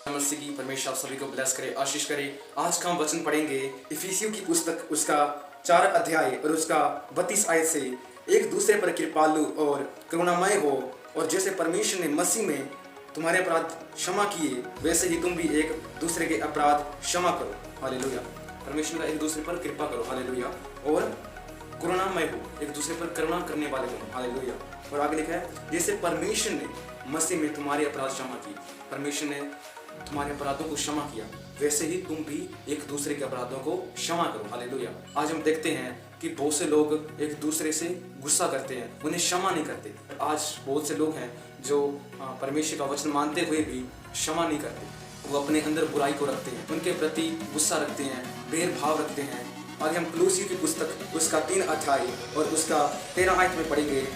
मसीह की परमेश्वर आप सभी को ब्लेस करे, आशीष करे। आज का हम वचन पढ़ेंगे इफिसियों की पुस्तक उसका 4 अध्याय और उसका 32 आयत से। एक दूसरे पर कृपालु और करुणामय हो, और जैसे परमेश्वर ने मसीह में तुम्हारे अपराध क्षमा किए, वैसे ही तुम भी एक दूसरे के अपराध क्षमा करो। हालेलुया। परमेश्वर का एक दूसरे पर कृपा करो। हालेलुया। और करुणामय हो, एक दूसरे पर करुणा करने वाले हो। हालेलुया। और आगे लिखा है, जैसे परमेश्वर ने मसीह में तुम्हारे अपराध क्षमा किए, परमेश्वर ने तुम्हारे अपराधों को क्षमा किया, वैसे ही तुम भी एक दूसरे के अपराधों को क्षमा करो। हालेलुया। आज हम देखते हैं कि बहुत से लोग एक दूसरे से गुस्सा करते हैं, उन्हें क्षमा नहीं करते। आज बहुत से लोग हैं जो परमेश्वर का वचन मानते हुए भी क्षमा नहीं करते। वो अपने अंदर बुराई को रखते हैं, उनके प्रति गुस्सा रखते हैं, भेदभाव रखते हैं। आज हम कुलुस्सियों की पुस्तक उसका 3 अध्याय और उसका 13 आयत में पढ़ेंगे।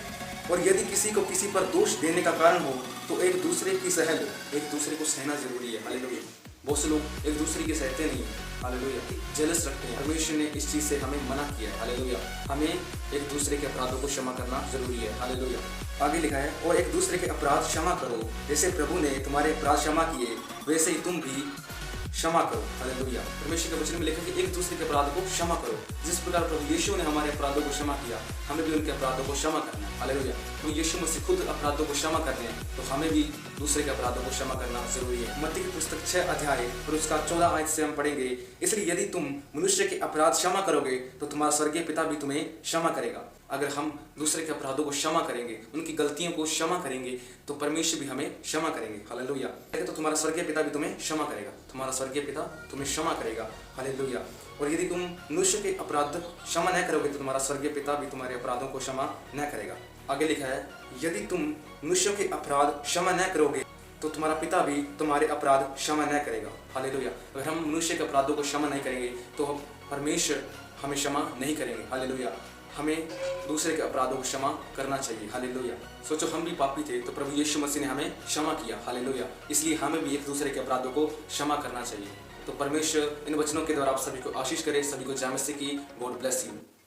और यदि किसी को किसी पर दोष देने का कारण हो तो एक दूसरे की सह लो। एक दूसरे को सहना जरूरी है। हालेलुया। बहुत से लोग एक दूसरे की सहते नहीं है। हालेलुया। जेलस रखते हैं। परमेश्वर ने इस चीज से हमें मना किया है। हालेलुया। हमें एक दूसरे के अपराधों को क्षमा करना जरूरी है। हालेलुया। आगे लिखा है, और एक दूसरे के अपराध क्षमा करो, जैसे प्रभु ने तुम्हारे अपराध क्षमा किए, वैसे ही तुम भी क्षमा करो। हालेलुया। परमेश्वर के वचन में लिखा है कि एक दूसरे के अपराधों को क्षमा करो। जिस प्रकार प्रभु यीशु ने हमारे अपराधों को क्षमा किया, हमें भी उनके अपराधों को क्षमा करना है। हालेलुया। तो यीशु मसीह खुद अपराधों को क्षमा करते हैं, तो हमें भी दूसरे के अपराधों को क्षमा करना जरूरी है। मत्ती की पुस्तक 6 अध्याय और उसका 14 आयत से हम पढ़ेंगे। इसलिए यदि तुम मनुष्य के अपराध क्षमा करोगे तो तुम्हारा स्वर्गीय पिता भी तुम्हें क्षमा करेगा। अगर हम दूसरे के अपराधों को क्षमा करेंगे, उनकी गलतियों को क्षमा करेंगे, तो परमेश्वर भी हमें क्षमा करेंगे। हालेलुया। तो तुम्हारा स्वर्गीय पिता भी तुम्हें क्षमा करेगा। तुम्हारा स्वर्गीय पिता तुम्हें क्षमा करेगा। हालेलुया। और यदि तुम मनुष्य के अपराध क्षमा न करोगे तो तुम्हारा स्वर्गीय पिता भी तुम्हारे अपराधों को क्षमा न करेगा। आगे लिखा है, यदि तुम मनुष्यों के अपराध क्षमा न करोगे तो तुम्हारा पिता भी तुम्हारे अपराध क्षमा न करेगा। हालेलुया। अगर हम मनुष्य के अपराधों को क्षमा नहीं करेंगे तो परमेश्वर हमें क्षमा नहीं करेंगे। हालेलुया। हमें दूसरे के अपराधों को क्षमा करना चाहिए। हालेलुया। सोचो, हम भी पापी थे तो प्रभु यीशु मसीह ने हमें क्षमा किया। हालेलुया। इसलिए हमें भी एक दूसरे के अपराधों को क्षमा करना चाहिए। तो परमेश्वर इन वचनों के द्वारा आप सभी को आशीष करे, सभी को जय मसीह की। God bless you.